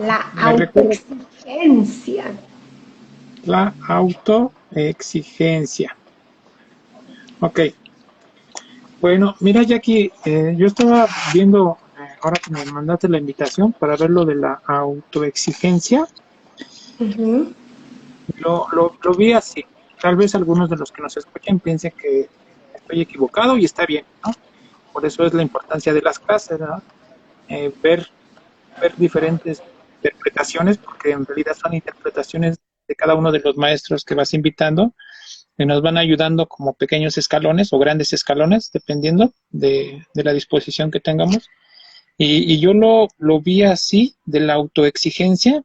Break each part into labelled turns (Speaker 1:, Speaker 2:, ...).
Speaker 1: La
Speaker 2: ¿Me recuerdas?
Speaker 1: autoexigencia.
Speaker 2: La autoexigencia. Ok. Bueno, mira, Jackie, yo estaba viendo, ahora que me mandaste la invitación para ver lo de la autoexigencia,
Speaker 1: Ujú.
Speaker 2: lo vi así. Tal vez algunos de los que nos escuchen piensen que estoy equivocado y está bien, ¿no? Por eso es la importancia de las clases, ¿no? Ver diferentes interpretaciones, porque en realidad son interpretaciones de cada uno de los maestros que vas invitando, que nos van ayudando como pequeños escalones o grandes escalones, dependiendo de la disposición que tengamos. Y yo lo vi así, de la autoexigencia,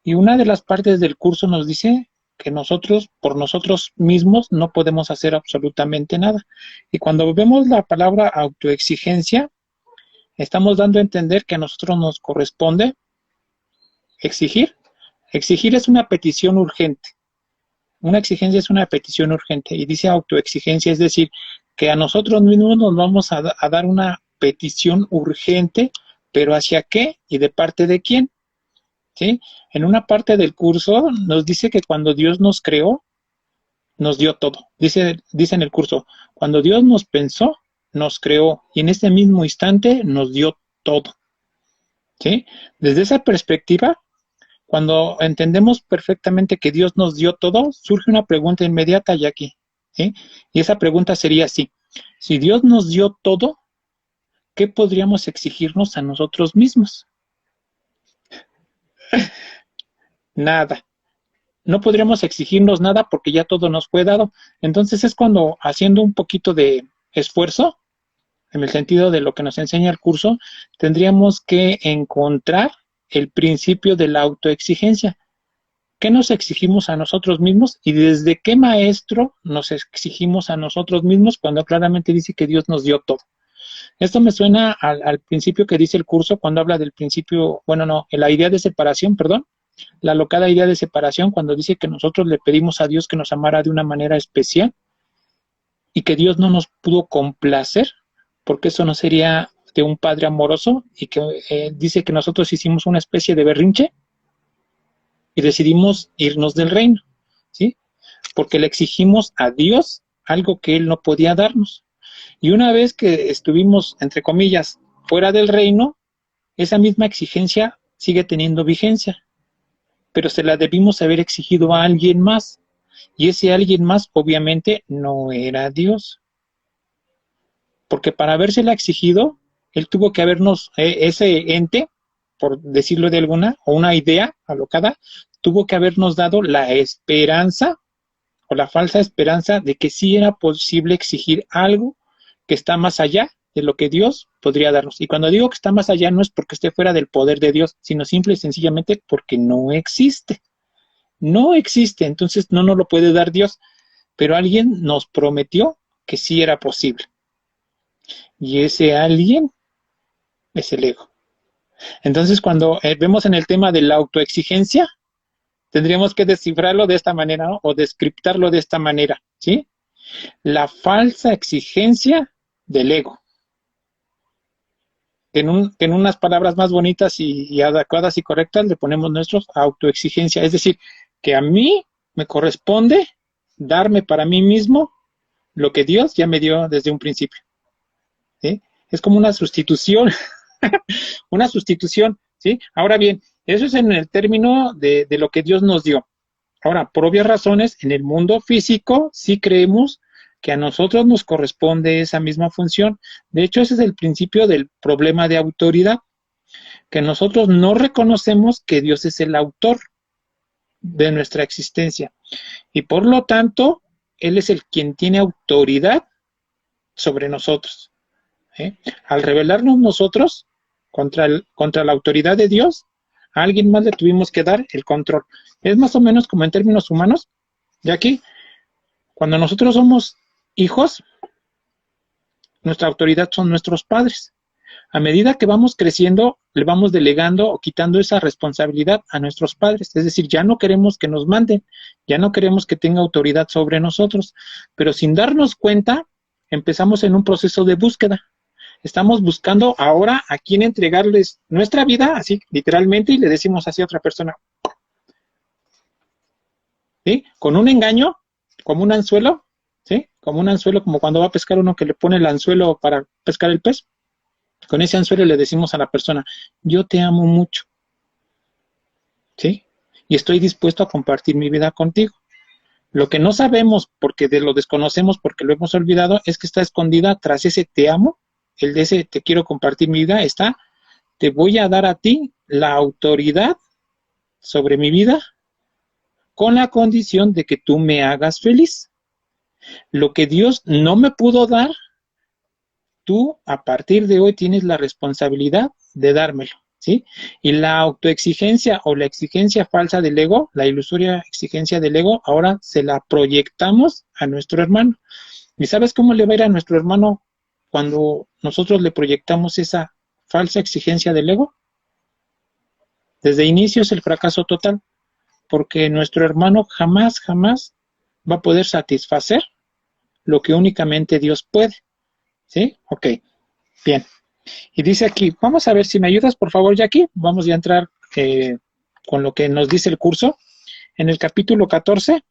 Speaker 2: y una de las partes del curso nos dice que nosotros, por nosotros mismos, no podemos hacer absolutamente nada. Y cuando vemos la palabra autoexigencia, estamos dando a entender que a nosotros nos corresponde exigir. Exigir es una petición urgente. Una exigencia es una petición urgente y dice autoexigencia, es decir, que a nosotros mismos nos vamos a dar una petición urgente, pero ¿hacia qué y de parte de quién? ¿Sí? En una parte del curso nos dice que cuando Dios nos creó, nos dio todo. Dice en el curso, cuando Dios nos pensó, nos creó y en este mismo instante nos dio todo. ¿Sí? Desde esa perspectiva, cuando entendemos perfectamente que Dios nos dio todo, surge una pregunta inmediata, Jackie, ¿sí? Y esa pregunta sería así: si Dios nos dio todo, ¿qué podríamos exigirnos a nosotros mismos? Nada. No podríamos exigirnos nada porque ya todo nos fue dado. Entonces es cuando, haciendo un poquito de esfuerzo, en el sentido de lo que nos enseña el curso, tendríamos que encontrar el principio de la autoexigencia. ¿Qué nos exigimos a nosotros mismos y desde qué maestro nos exigimos a nosotros mismos cuando claramente dice que Dios nos dio todo? Esto me suena al principio que dice el curso cuando habla del principio, bueno, no, la idea de separación, perdón, la locada idea de separación cuando dice que nosotros le pedimos a Dios que nos amara de una manera especial y que Dios no nos pudo complacer, porque eso no sería de un padre amoroso y que dice que nosotros hicimos una especie de berrinche y decidimos irnos del reino, ¿sí? Porque le exigimos a Dios algo que Él no podía darnos. Y una vez que estuvimos, entre comillas, fuera del reino, esa misma exigencia sigue teniendo vigencia, pero se la debimos haber exigido a alguien más. Y ese alguien más obviamente no era Dios, porque para habérsela exigido, Él tuvo que habernos, ese ente, por decirlo de alguna, o una idea alocada, tuvo que habernos dado la esperanza o la falsa esperanza de que sí era posible exigir algo que está más allá de lo que Dios podría darnos. Y cuando digo que está más allá no es porque esté fuera del poder de Dios, sino simple y sencillamente porque no existe. No existe, entonces no nos lo puede dar Dios, pero alguien nos prometió que sí era posible. Y ese alguien es el ego. Entonces cuando vemos en el tema de la autoexigencia, tendríamos que descifrarlo de esta manera, ¿no? O descriptarlo de esta manera, ¿sí? La falsa exigencia del ego. Que en unas palabras más bonitas y adecuadas y correctas le ponemos nuestros autoexigencia. Es decir, que a mí me corresponde darme para mí mismo lo que Dios ya me dio desde un principio. ¿Sí? Es como una sustitución, una sustitución. ¿Sí? Ahora bien, eso es en el término de lo que Dios nos dio. Ahora, por obvias razones, en el mundo físico sí creemos que a nosotros nos corresponde esa misma función. De hecho, ese es el principio del problema de autoridad, que nosotros no reconocemos que Dios es el autor de nuestra existencia y por lo tanto, Él es el quien tiene autoridad sobre nosotros. ¿Eh? Al rebelarnos nosotros contra la autoridad de Dios, a alguien más le tuvimos que dar el control. Es más o menos como en términos humanos, ya aquí, cuando nosotros somos hijos, nuestra autoridad son nuestros padres. A medida que vamos creciendo, le vamos delegando o quitando esa responsabilidad a nuestros padres. Es decir, ya no queremos que nos manden, ya no queremos que tenga autoridad sobre nosotros, pero sin darnos cuenta, empezamos en un proceso de búsqueda. Estamos buscando ahora a quién entregarles nuestra vida, así literalmente, y le decimos así a otra persona. ¿Sí? Con un engaño, como un anzuelo, ¿sí? Como un anzuelo, como cuando va a pescar uno que le pone el anzuelo para pescar el pez. Con ese anzuelo le decimos a la persona, yo te amo mucho, ¿sí? Y estoy dispuesto a compartir mi vida contigo. Lo que no sabemos, porque lo desconocemos, porque lo hemos olvidado, es que está escondida tras ese te amo, el de ese te quiero compartir mi vida, está, te voy a dar a ti la autoridad sobre mi vida con la condición de que tú me hagas feliz. Lo que Dios no me pudo dar, tú a partir de hoy tienes la responsabilidad de dármelo, ¿sí? Y la autoexigencia o la exigencia falsa del ego, la ilusoria exigencia del ego, ahora se la proyectamos a nuestro hermano. ¿Y sabes cómo le va a ir a nuestro hermano cuando nosotros le proyectamos esa falsa exigencia del ego? Desde inicio es el fracaso total, porque nuestro hermano jamás va a poder satisfacer lo que únicamente Dios puede. ¿Sí? Ok, bien. Y dice aquí, vamos a ver si me ayudas, por favor, Jackie. Vamos ya a entrar con lo que nos dice el curso. En el capítulo 14,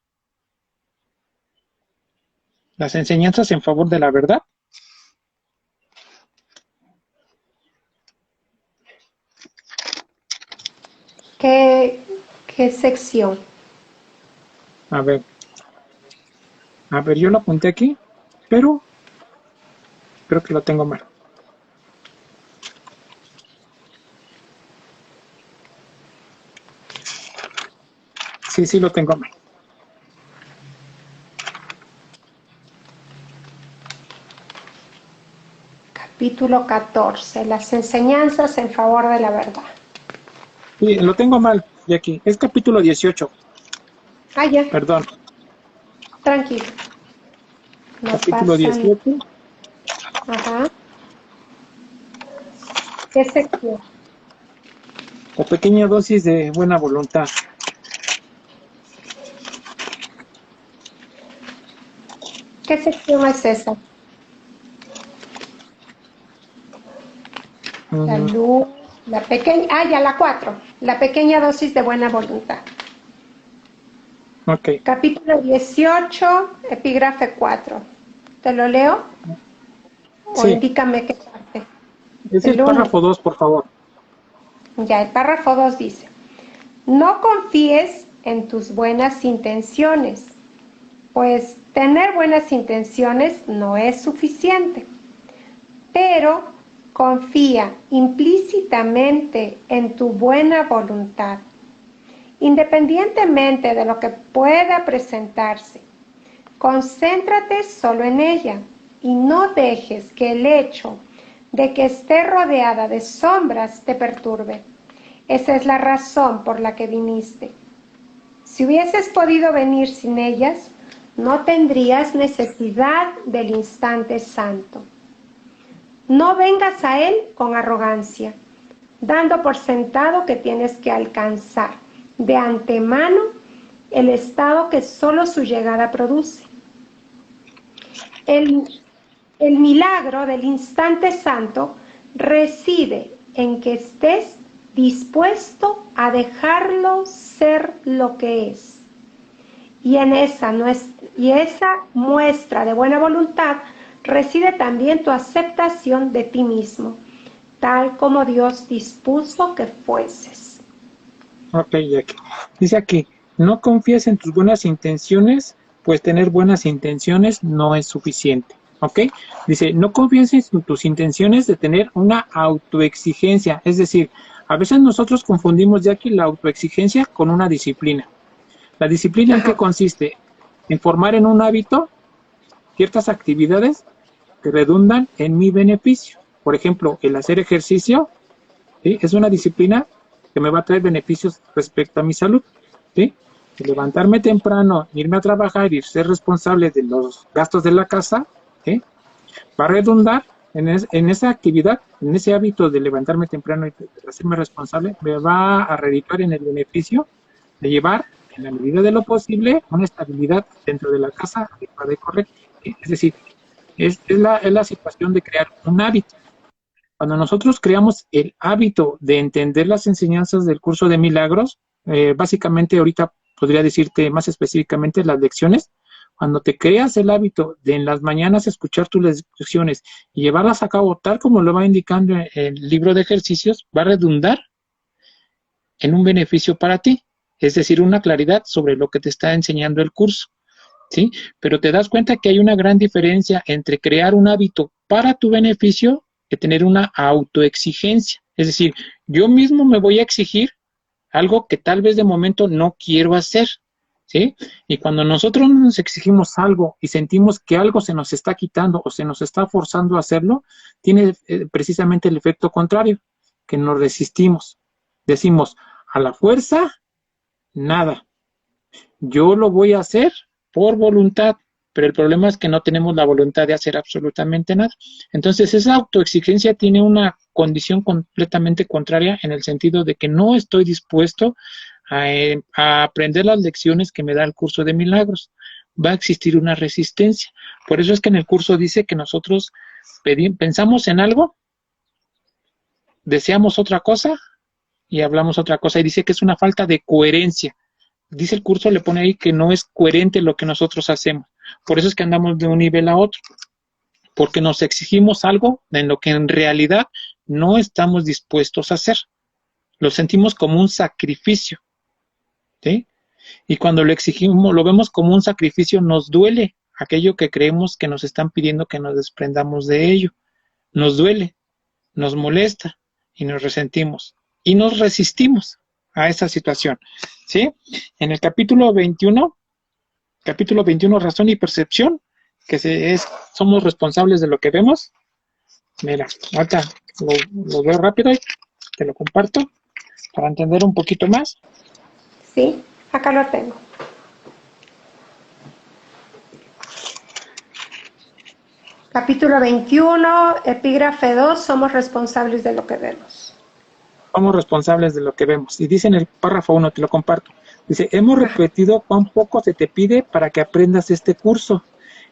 Speaker 2: las enseñanzas en favor de la verdad.
Speaker 1: ¿Qué sección?
Speaker 2: A ver, yo lo apunté aquí, pero creo que lo tengo mal. Sí, lo tengo mal.
Speaker 1: Capítulo 14. Las enseñanzas en favor de la verdad.
Speaker 2: Sí, lo tengo mal, Jackie. Es capítulo 18.
Speaker 1: Ah, ya.
Speaker 2: Perdón.
Speaker 1: Tranquilo. No
Speaker 2: Capítulo
Speaker 1: pasa
Speaker 2: 18.
Speaker 1: Ajá. ¿Qué sección?
Speaker 2: O pequeña dosis de buena voluntad.
Speaker 1: ¿Qué sección es esa? La luz, la pequeña, ya la 4. La pequeña dosis de buena voluntad.
Speaker 2: Ok.
Speaker 1: Capítulo 18, epígrafe 4. ¿Te lo leo? O
Speaker 2: Sí.
Speaker 1: indícame qué parte.
Speaker 2: Es el párrafo 2, por favor.
Speaker 1: Ya, el párrafo 2 dice, no confíes en tus buenas intenciones, pues tener buenas intenciones no es suficiente, pero confía implícitamente en tu buena voluntad, independientemente de lo que pueda presentarse. Concéntrate solo en ella y no dejes que el hecho de que esté rodeada de sombras te perturbe. Esa es la razón por la que viniste. Si hubieses podido venir sin ellas, no tendrías necesidad del instante santo. No vengas a él con arrogancia, dando por sentado que tienes que alcanzar de antemano el estado que solo su llegada produce. El milagro del instante santo reside en que estés dispuesto a dejarlo ser lo que es. Y en esa muestra de buena voluntad reside también tu aceptación de ti mismo, tal como Dios dispuso que fueses.
Speaker 2: Ok, Jackie. Dice aquí, no confíes en tus buenas intenciones, pues tener buenas intenciones no es suficiente. ¿Ok? Dice, no confíes en tus intenciones de tener una autoexigencia. Es decir, a veces nosotros confundimos, Jackie, la autoexigencia con una disciplina. ¿La disciplina en qué consiste? En formar en un hábito ciertas actividades que redundan en mi beneficio. Por ejemplo, el hacer ejercicio, ¿sí? Es una disciplina que me va a traer beneficios respecto a mi salud, ¿sí? Levantarme temprano, irme a trabajar y ser responsable de los gastos de la casa, ¿sí? Va a redundar en esa actividad, en ese hábito de levantarme temprano y de hacerme responsable, me va a redituar en el beneficio de llevar, en la medida de lo posible, una estabilidad dentro de la casa adecuada y correcta. ¿Sí? Es decir, es la situación de crear un hábito. Cuando nosotros creamos el hábito de entender las enseñanzas del curso de milagros, básicamente ahorita podría decirte más específicamente las lecciones, cuando te creas el hábito de en las mañanas escuchar tus lecciones y llevarlas a cabo tal como lo va indicando el libro de ejercicios, va a redundar en un beneficio para ti, es decir, una claridad sobre lo que te está enseñando el curso, ¿sí? Pero te das cuenta que hay una gran diferencia entre crear un hábito para tu beneficio que tener una autoexigencia. Es decir, yo mismo me voy a exigir algo que tal vez de momento no quiero hacer, ¿sí? Y cuando nosotros nos exigimos algo y sentimos que algo se nos está quitando o se nos está forzando a hacerlo, tiene precisamente el efecto contrario, que nos resistimos. Decimos, a la fuerza, nada. Yo lo voy a hacer por voluntad, pero el problema es que no tenemos la voluntad de hacer absolutamente nada. Entonces, esa autoexigencia tiene una condición completamente contraria en el sentido de que no estoy dispuesto a aprender las lecciones que me da el curso de milagros. Va a existir una resistencia. Por eso es que en el curso dice que nosotros pensamos en algo, deseamos otra cosa y hablamos otra cosa. Y dice que es una falta de coherencia. Dice el curso, le pone ahí que no es coherente lo que nosotros hacemos. Por eso es que andamos de un nivel a otro, porque nos exigimos algo en lo que en realidad no estamos dispuestos a hacer. Lo sentimos como un sacrificio, ¿sí? Y cuando lo exigimos, lo vemos como un sacrificio, nos duele aquello que creemos que nos están pidiendo que nos desprendamos de ello. Nos duele, nos molesta y nos resentimos y nos resistimos a esa situación, ¿sí? En el capítulo 21, razón y percepción, que somos responsables de lo que vemos. Mira, ahorita lo veo rápido y te lo comparto para entender un poquito más.
Speaker 1: Sí, acá lo tengo. Capítulo 21, epígrafe 2, somos responsables de lo que vemos.
Speaker 2: Somos responsables de lo que vemos. Y dice en el párrafo 1, te lo comparto. Dice, hemos repetido cuán poco se te pide para que aprendas este curso.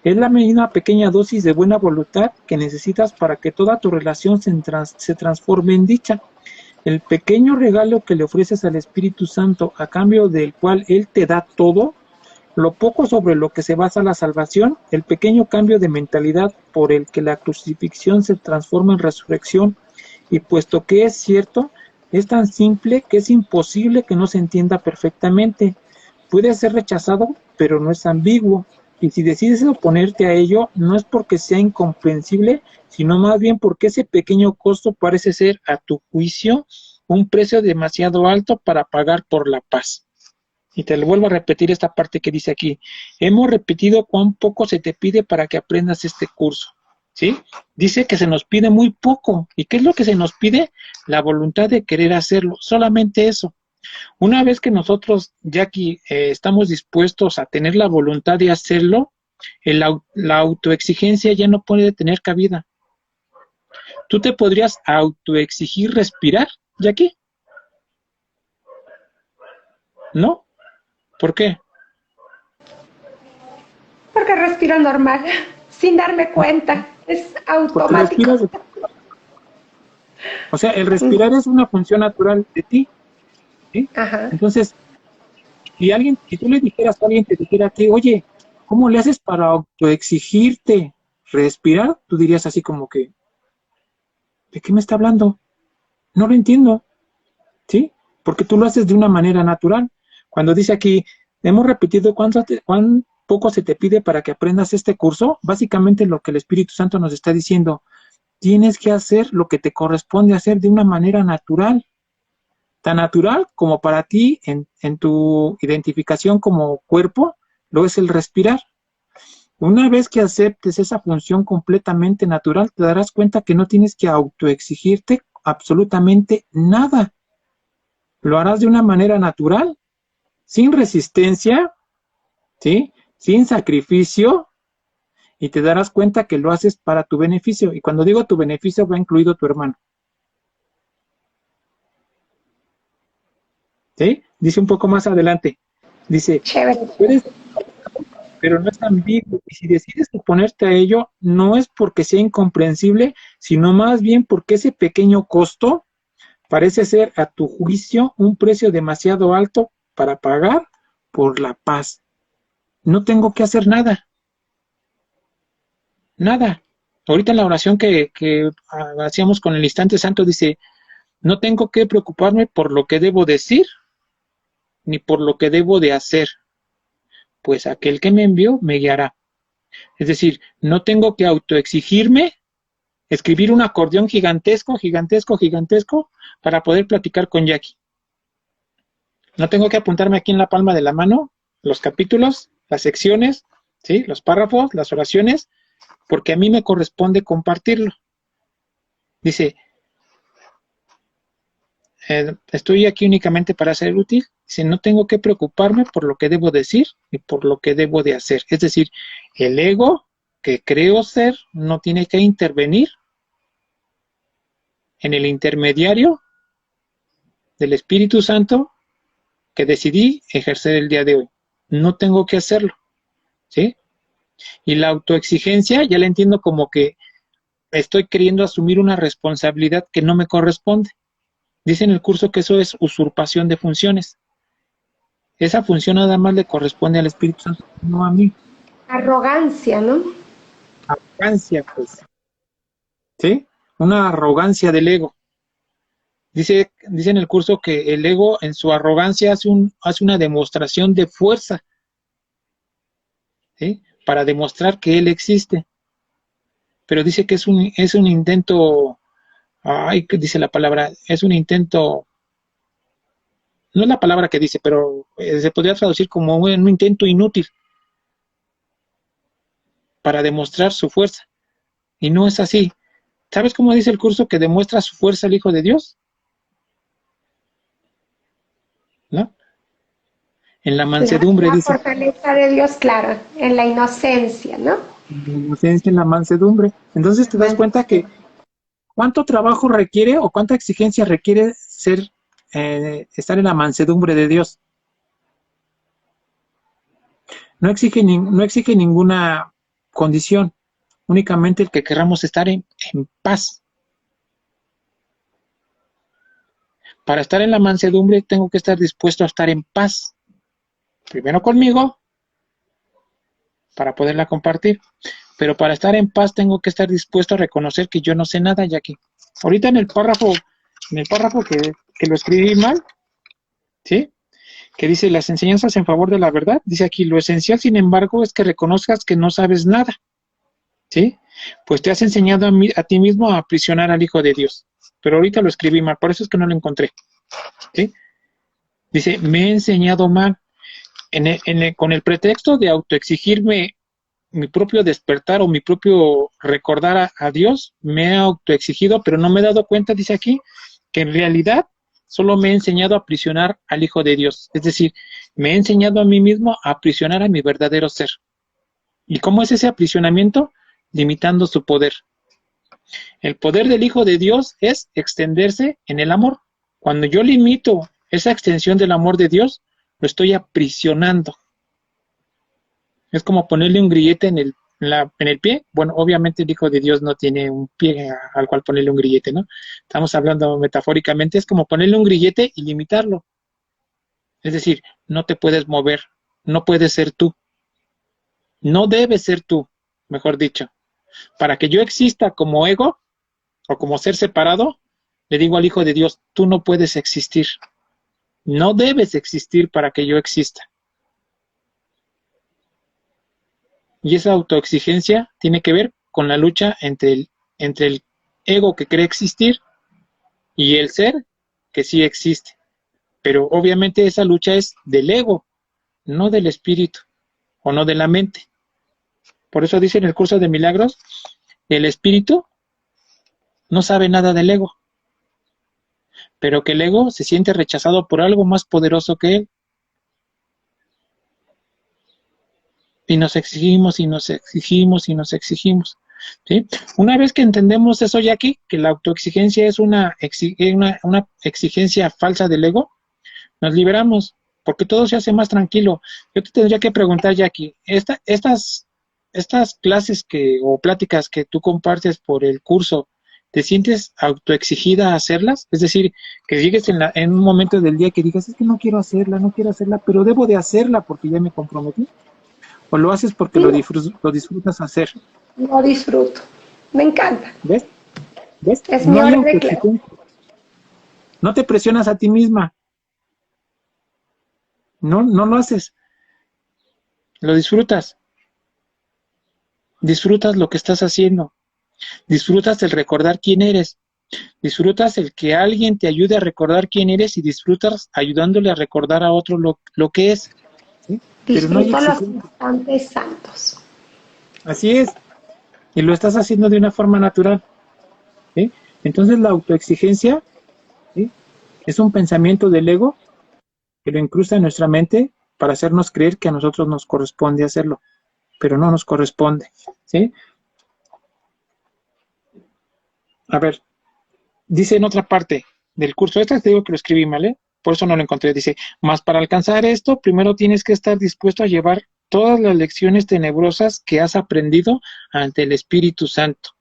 Speaker 2: Es la misma pequeña dosis de buena voluntad que necesitas para que toda tu relación se transforme en dicha. El pequeño regalo que le ofreces al Espíritu Santo a cambio del cual Él te da todo, lo poco sobre lo que se basa la salvación, el pequeño cambio de mentalidad por el que la crucifixión se transforma en resurrección, y puesto que es cierto, es tan simple que es imposible que no se entienda perfectamente. Puede ser rechazado, pero no es ambiguo. Y si decides oponerte a ello, no es porque sea incomprensible, sino más bien porque ese pequeño costo parece ser, a tu juicio, un precio demasiado alto para pagar por la paz. Y te lo vuelvo a repetir esta parte que dice aquí. Hemos repetido cuán poco se te pide para que aprendas este curso. ¿Sí? Dice que se nos pide muy poco. ¿Y qué es lo que se nos pide? La voluntad de querer hacerlo. Solamente eso. Una vez que nosotros, Jackie, estamos dispuestos a tener la voluntad de hacerlo, la autoexigencia ya no puede tener cabida. ¿Tú te podrías autoexigir respirar, Jackie? ¿No? ¿Por qué?
Speaker 1: Porque respiro normal, sin darme cuenta. Es automático.
Speaker 2: O sea, el respirar es una función natural de ti, ¿sí?
Speaker 1: Ajá.
Speaker 2: Entonces, si tú le dijeras a alguien, te dijera que, oye, ¿cómo le haces para autoexigirte respirar? Tú dirías así como que, ¿de qué me está hablando? No lo entiendo, ¿sí? Porque tú lo haces de una manera natural. Cuando dice aquí, hemos repetido cuán poco se te pide para que aprendas este curso, básicamente lo que el Espíritu Santo nos está diciendo, tienes que hacer lo que te corresponde hacer de una manera natural, tan natural como para ti en tu identificación como cuerpo, lo es el respirar. Una vez que aceptes esa función completamente natural, te darás cuenta que no tienes que autoexigirte absolutamente nada. Lo harás de una manera natural, sin resistencia, ¿sí? Sin sacrificio, y te darás cuenta que lo haces para tu beneficio. Y cuando digo tu beneficio, va incluido tu hermano. ¿Sí? Dice un poco más adelante. Dice,
Speaker 1: Chévere.
Speaker 2: pero no es ambiguo. Y si decides oponerte a ello, no es porque sea incomprensible, sino más bien porque ese pequeño costo parece ser, a tu juicio, un precio demasiado alto para pagar por la paz. No tengo que hacer nada. Nada. Ahorita en la oración que hacíamos con el instante santo dice, no tengo que preocuparme por lo que debo decir, ni por lo que debo de hacer, pues aquel que me envió me guiará. Es decir, no tengo que autoexigirme, escribir un acordeón gigantesco, gigantesco, gigantesco, para poder platicar con Jackie. No tengo que apuntarme aquí en la palma de la mano los capítulos, las secciones, ¿sí? Los párrafos, las oraciones, porque a mí me corresponde compartirlo. Dice, estoy aquí únicamente para ser útil. Dice, no tengo que preocuparme por lo que debo decir y por lo que debo de hacer. Es decir, el ego que creo ser no tiene que intervenir en el intermediario del Espíritu Santo que decidí ejercer el día de hoy. No tengo que hacerlo, ¿sí? Y la autoexigencia ya la entiendo como que estoy queriendo asumir una responsabilidad que no me corresponde. Dice en el curso que eso es usurpación de funciones. Esa función nada más le corresponde al Espíritu Santo, no a mí.
Speaker 1: Arrogancia, ¿no?
Speaker 2: Arrogancia, pues. ¿Sí? Una arrogancia del ego. Dice en el curso que el ego en su arrogancia hace una demostración de fuerza, ¿sí? Para demostrar que él existe. Pero dice que es un intento, ¿qué dice la palabra? Es un intento, no es la palabra que dice, pero se podría traducir como un intento inútil para demostrar su fuerza. Y no es así. ¿Sabes cómo dice el curso que demuestra su fuerza el Hijo de Dios? ¿No? En la mansedumbre,
Speaker 1: La
Speaker 2: dice.
Speaker 1: fortaleza de Dios, claro, en la inocencia, ¿no?
Speaker 2: En la inocencia, en la mansedumbre. Entonces te das cuenta que cuánto trabajo requiere o cuánta exigencia requiere estar en la mansedumbre de Dios. No exige ninguna condición, únicamente el que queramos estar en paz. Para estar en la mansedumbre tengo que estar dispuesto a estar en paz. Primero conmigo, para poderla compartir. Pero para estar en paz tengo que estar dispuesto a reconocer que yo no sé nada, Jackie. Ahorita en el párrafo que lo escribí mal, ¿sí? Que dice las enseñanzas en favor de la verdad, dice aquí, lo esencial, sin embargo, es que reconozcas que no sabes nada, ¿sí? Pues te has enseñado a ti mismo a aprisionar al Hijo de Dios. Pero ahorita lo escribí mal, por eso es que no lo encontré, ¿sí? Dice, me he enseñado mal, con el pretexto de autoexigirme mi propio despertar o mi propio recordar a Dios, me he autoexigido, pero no me he dado cuenta, dice aquí, que en realidad solo me he enseñado a aprisionar al Hijo de Dios. Es decir, me he enseñado a mí mismo a aprisionar a mi verdadero ser. ¿Y cómo es ese aprisionamiento? Limitando su poder. El poder del Hijo de Dios es extenderse en el amor. Cuando yo limito esa extensión del amor de Dios, lo estoy aprisionando. Es como ponerle un grillete en el pie. Bueno, obviamente el Hijo de Dios no tiene un pie al cual ponerle un grillete, ¿no? Estamos hablando metafóricamente, es como ponerle un grillete y limitarlo. Es decir, no te puedes mover, no puedes ser tú. No debes ser tú, mejor dicho. Para que yo exista como ego o como ser separado, le digo al Hijo de Dios, tú no puedes existir. No debes existir para que yo exista. Y esa autoexigencia tiene que ver con la lucha entre el ego que cree existir y el ser que sí existe. Pero obviamente esa lucha es del ego, no del espíritu o no de la mente. Por eso dice en el curso de milagros, el espíritu no sabe nada del ego, pero que el ego se siente rechazado por algo más poderoso que él. Y nos exigimos y nos exigimos y nos exigimos, ¿sí? Una vez que entendemos eso, Jackie, que la autoexigencia es una exigencia falsa del ego, nos liberamos. porque todo se hace más tranquilo. Yo te tendría que preguntar, Jackie, estas clases o pláticas que tú compartes por el curso, ¿te sientes autoexigida a hacerlas? Es decir, que llegues en un momento del día que digas, es que no quiero hacerla, pero debo de hacerla porque ya me comprometí. ¿O lo haces porque
Speaker 1: Sí,
Speaker 2: lo disfrutas hacer?
Speaker 1: lo disfruto. Me encanta.
Speaker 2: ¿Ves? ¿Ves?
Speaker 1: Es
Speaker 2: No
Speaker 1: mi
Speaker 2: hay
Speaker 1: hora de clase.
Speaker 2: autoexigencia. No te presionas a ti misma. No lo haces. Lo disfrutas. Disfrutas lo que estás haciendo. Disfrutas el recordar quién eres. Disfrutas el que alguien te ayude a recordar quién eres y disfrutas ayudándole a recordar a otro lo que es. ¿Sí? Pero no hay
Speaker 1: Disfruto los
Speaker 2: exigencia.
Speaker 1: instantes santos.
Speaker 2: Así es. Y lo estás haciendo de una forma natural. ¿Sí? Entonces la autoexigencia, ¿sí?, es un pensamiento del ego que lo incrusta en nuestra mente para hacernos creer que a nosotros nos corresponde hacerlo, pero no nos corresponde. ¿Sí? A ver, dice en otra parte del curso, esta te digo que lo escribí mal, ¿eh? Por eso no lo encontré. Dice, más para alcanzar esto, primero tienes que estar dispuesto a llevar todas las lecciones tenebrosas que has aprendido ante el Espíritu Santo.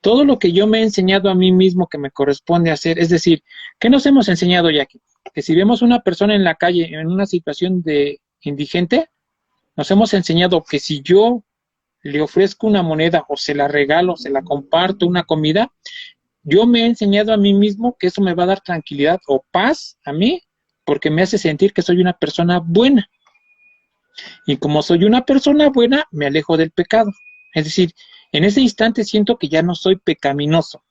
Speaker 2: Todo lo que yo me he enseñado a mí mismo que me corresponde hacer, es decir, ¿qué nos hemos enseñado ya aquí? Que si vemos una persona en la calle en una situación de indigente, nos hemos enseñado que si yo le ofrezco una moneda o se la regalo, se la comparto, una comida, yo me he enseñado a mí mismo que eso me va a dar tranquilidad o paz a mí, porque me hace sentir que soy una persona buena. Y como soy una persona buena, me alejo del pecado. Es decir, en ese instante siento que ya no soy pecaminoso.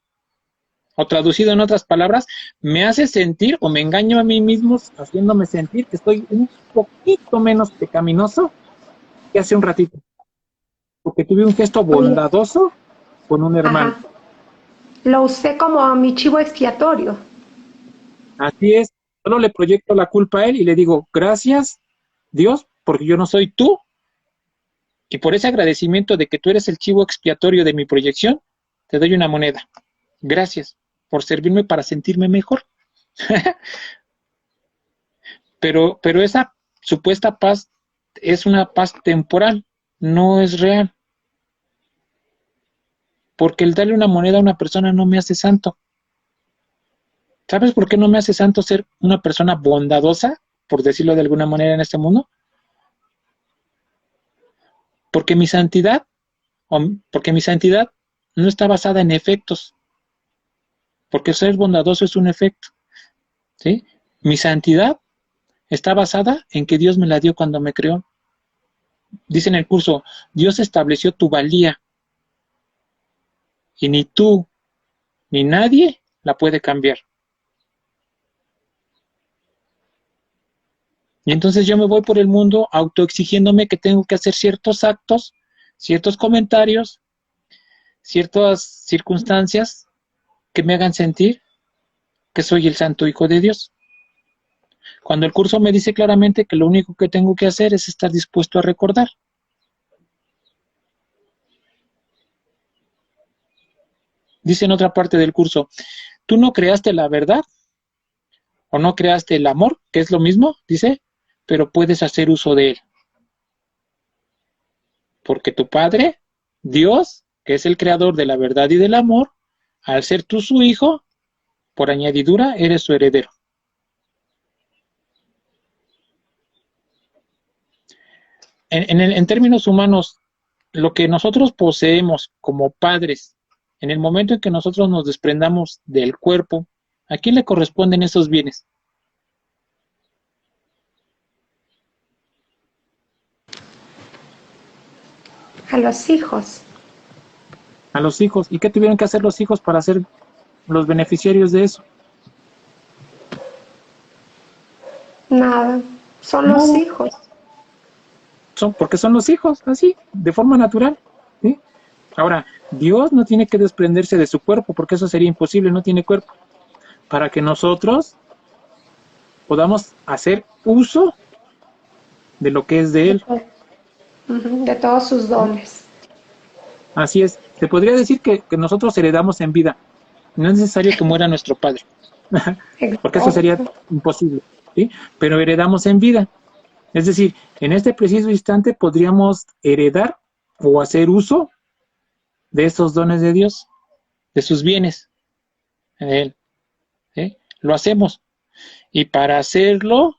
Speaker 2: O traducido en otras palabras, me hace sentir o me engaño a mí mismo haciéndome sentir que estoy un poquito menos pecaminoso que hace un ratito. Porque tuve un gesto
Speaker 1: Oye,
Speaker 2: bondadoso con un hermano.
Speaker 1: ajá. Lo usé como mi chivo expiatorio.
Speaker 2: Así es, solo le proyecto la culpa a él y le digo, gracias Dios, porque yo no soy tú, y por ese agradecimiento de que tú eres el chivo expiatorio de mi proyección, te doy una moneda. Gracias por servirme para sentirme mejor. pero esa supuesta paz es una paz temporal, no es real, porque el darle una moneda a una persona no me hace santo. ¿Sabes por qué no me hace santo ser una persona bondadosa, por decirlo de alguna manera en este mundo? Porque mi santidad, porque mi santidad no está basada en efectos, porque ser bondadoso es un efecto, ¿sí? Mi santidad está basada en que Dios me la dio cuando me creó. Dice en el curso, Dios estableció tu valía y ni tú ni nadie la puede cambiar. Y entonces yo me voy por el mundo autoexigiéndome que tengo que hacer ciertos actos, ciertos comentarios, ciertas circunstancias que me hagan sentir que soy el santo hijo de Dios. Cuando el curso me dice claramente que lo único que tengo que hacer es estar dispuesto a recordar. Dice en otra parte del curso, tú no creaste la verdad o no creaste el amor, que es lo mismo, dice, pero puedes hacer uso de él. Porque tu Padre, Dios, que es el creador de la verdad y del amor, al ser tú su hijo, por añadidura eres su heredero. En términos humanos, lo que nosotros poseemos como padres, en el momento en que nosotros nos desprendamos del cuerpo, ¿a quién le corresponden esos bienes?
Speaker 1: A los hijos.
Speaker 2: A los hijos. ¿Y qué tuvieron que hacer los hijos para ser los beneficiarios de eso?
Speaker 1: Nada. Son los
Speaker 2: No,
Speaker 1: hijos.
Speaker 2: porque son los hijos, así, de forma natural. ¿Sí? Ahora, Dios no tiene que desprenderse de su cuerpo, porque eso sería imposible, no tiene cuerpo, para que nosotros podamos hacer uso de lo que es de Él.
Speaker 1: De todos sus
Speaker 2: ¿Sí?
Speaker 1: dones.
Speaker 2: Así es, se podría decir que nosotros heredamos en vida, no es necesario que muera nuestro Padre. porque eso sería imposible, ¿sí? Pero heredamos en vida. Es decir, en este preciso instante podríamos heredar o hacer uso de estos dones de Dios, de sus bienes en Él. ¿Sí? Lo hacemos. Y para hacerlo,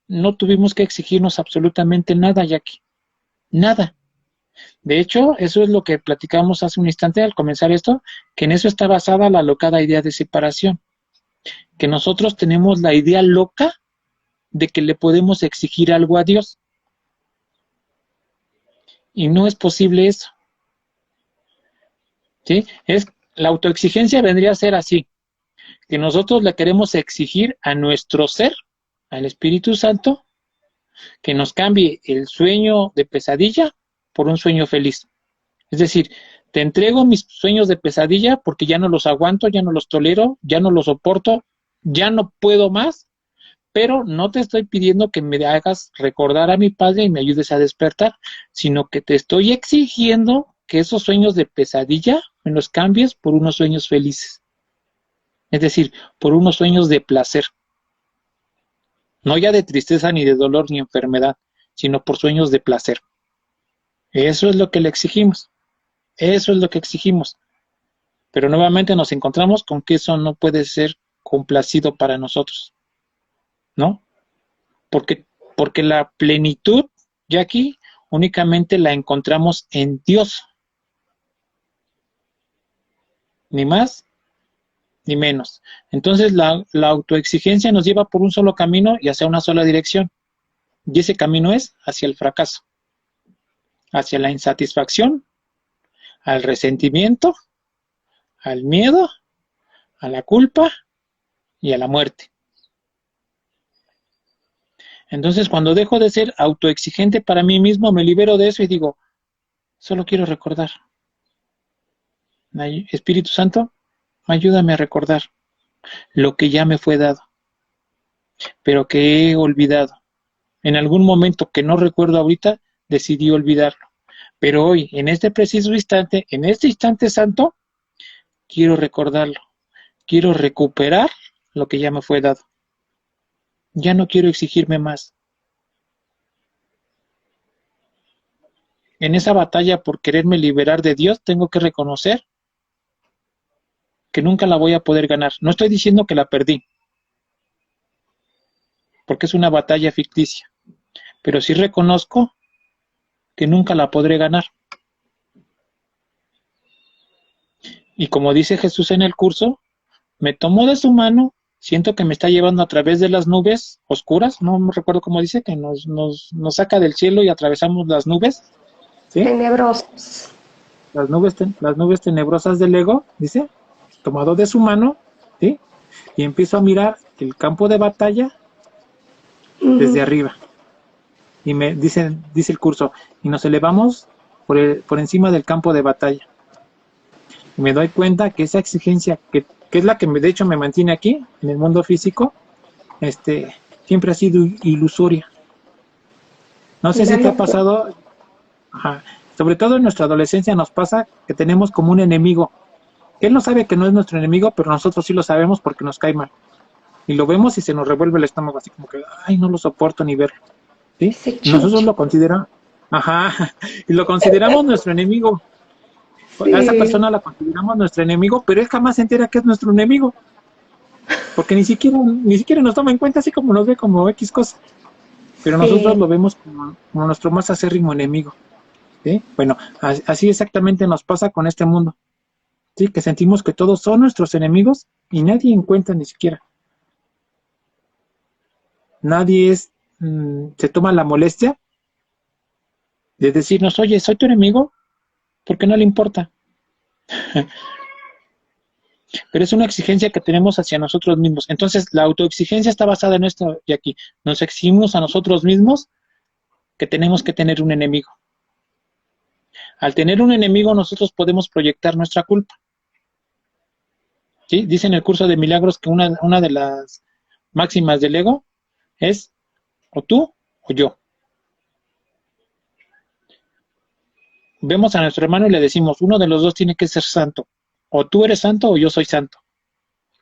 Speaker 2: no tuvimos que exigirnos absolutamente nada, Jackie. Nada. De hecho, eso es lo que platicamos hace un instante al comenzar esto, que en eso está basada la locada idea de separación. Que nosotros tenemos la idea loca de que le podemos exigir algo a Dios. Y no es posible eso. ¿Sí? La autoexigencia vendría a ser así, que nosotros le queremos exigir a nuestro ser, al Espíritu Santo, que nos cambie el sueño de pesadilla por un sueño feliz. Es decir, te entrego mis sueños de pesadilla porque ya no los aguanto, ya no los tolero, ya no los soporto, ya no puedo más, pero no te estoy pidiendo que me hagas recordar a mi padre y me ayudes a despertar, sino que te estoy exigiendo que esos sueños de pesadilla me los cambies por unos sueños felices. Es decir, por unos sueños de placer. No ya de tristeza, ni de dolor, ni enfermedad, sino por sueños de placer. Eso es lo que le exigimos. Eso es lo que exigimos. Pero nuevamente nos encontramos con que eso no puede ser complacido para nosotros. ¿No? Porque la plenitud, Jackie, únicamente la encontramos en Dios. Ni más, ni menos. Entonces la autoexigencia nos lleva por un solo camino y hacia una sola dirección. Y ese camino es hacia el fracaso, hacia la insatisfacción, al resentimiento, al miedo, a la culpa y a la muerte. Entonces, cuando dejo de ser autoexigente para mí mismo, me libero de eso y digo, solo quiero recordar. Espíritu Santo, ayúdame a recordar lo que ya me fue dado, pero que he olvidado. En algún momento que no recuerdo ahorita, decidí olvidarlo. Pero hoy, en este preciso instante, en este instante santo, quiero recordarlo. Quiero recuperar lo que ya me fue dado. Ya no quiero exigirme más. En esa batalla por quererme liberar de Dios, tengo que reconocer que nunca la voy a poder ganar. No estoy diciendo que la perdí, porque es una batalla ficticia, pero sí reconozco que nunca la podré ganar. Y como dice Jesús en el curso, me tomó de su mano, siento que me está llevando a través de las nubes oscuras, no me recuerdo cómo dice, que nos saca del cielo y atravesamos las nubes, ¿sí?
Speaker 1: Tenebrosos.
Speaker 2: Las nubes tenebrosas del ego, dice, tomado de su mano, ¿sí? Y empiezo a mirar el campo de batalla desde arriba. Y me dice el curso, y nos elevamos por encima del campo de batalla. Y me doy cuenta que esa exigencia, que es la que de hecho me mantiene aquí, en el mundo físico, siempre ha sido ilusoria. No sé si te ha pasado, sobre todo en nuestra adolescencia nos pasa que tenemos como un enemigo. Él no sabe que no es nuestro enemigo, pero nosotros sí lo sabemos porque nos cae mal. Y lo vemos y se nos revuelve el estómago, así como que, ay, no lo soporto ni verlo. ¿Sí? Nosotros lo consideramos, y lo consideramos nuestro enemigo. Sí. A esa persona la consideramos nuestro enemigo, pero él jamás se entera que es nuestro enemigo. Porque ni siquiera nos toma en cuenta, así como nos ve como X cosa. Pero nosotros lo vemos como nuestro más acérrimo enemigo. ¿Sí? Bueno, así exactamente nos pasa con este mundo. ¿Sí? Que sentimos que todos son nuestros enemigos y nadie en cuenta ni siquiera. Nadie se toma la molestia de decirnos, oye, soy tu enemigo, porque no le importa. Pero es una exigencia que tenemos hacia nosotros mismos. Entonces, la autoexigencia está basada en esto, y aquí nos exigimos a nosotros mismos que tenemos que tener un enemigo. Al tener un enemigo, nosotros podemos proyectar nuestra culpa. ¿Sí? Dice en el curso de milagros que una de las máximas del ego es o tú o yo. Vemos a nuestro hermano y le decimos, uno de los dos tiene que ser santo. O tú eres santo o yo soy santo.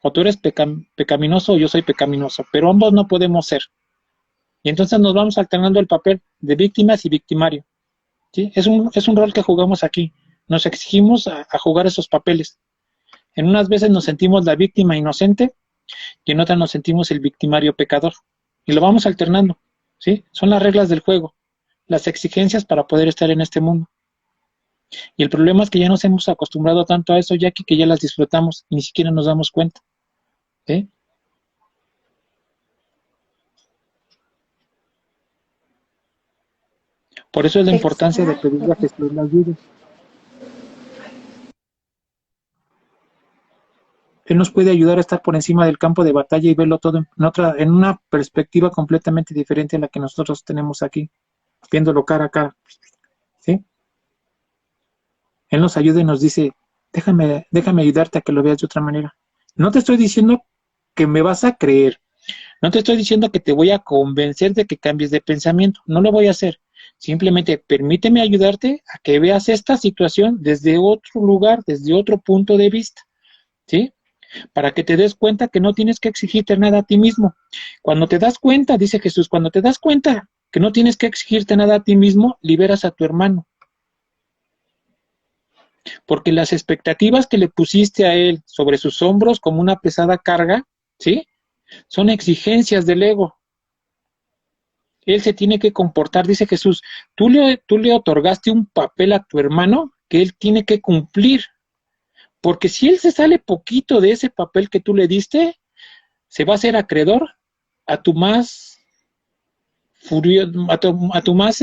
Speaker 2: O tú eres pecaminoso o yo soy pecaminoso, pero ambos no podemos ser. Y entonces nos vamos alternando el papel de víctimas y victimario. ¿Sí? Es un rol que jugamos aquí. Nos exigimos a jugar esos papeles. En unas veces nos sentimos la víctima inocente y en otras nos sentimos el victimario pecador. Y lo vamos alternando. ¿Sí? Son las reglas del juego, las exigencias para poder estar en este mundo. Y el problema es que ya nos hemos acostumbrado tanto a eso, Jackie, que ya las disfrutamos y ni siquiera nos damos cuenta. ¿Sí? Por eso es la importancia de pedirle a Jesús la ayuda. Él nos puede ayudar a estar por encima del campo de batalla y verlo todo en una perspectiva completamente diferente a la que nosotros tenemos aquí, viéndolo cara a cara. ¿Sí? Él nos ayuda y nos dice, déjame ayudarte a que lo veas de otra manera. No te estoy diciendo que me vas a creer, no te estoy diciendo que te voy a convencer de que cambies de pensamiento, no lo voy a hacer. Simplemente permíteme ayudarte a que veas esta situación desde otro lugar, desde otro punto de vista, ¿sí? Para que te des cuenta que no tienes que exigirte nada a ti mismo. Cuando te das cuenta, dice Jesús, cuando te das cuenta que no tienes que exigirte nada a ti mismo, liberas a tu hermano. Porque las expectativas que le pusiste a él sobre sus hombros como una pesada carga, ¿sí? Son exigencias del ego. Él se tiene que comportar, dice Jesús, tú le otorgaste un papel a tu hermano que él tiene que cumplir. Porque si él se sale poquito de ese papel que tú le diste, se va a hacer acreedor a tu más furioso, a tu más,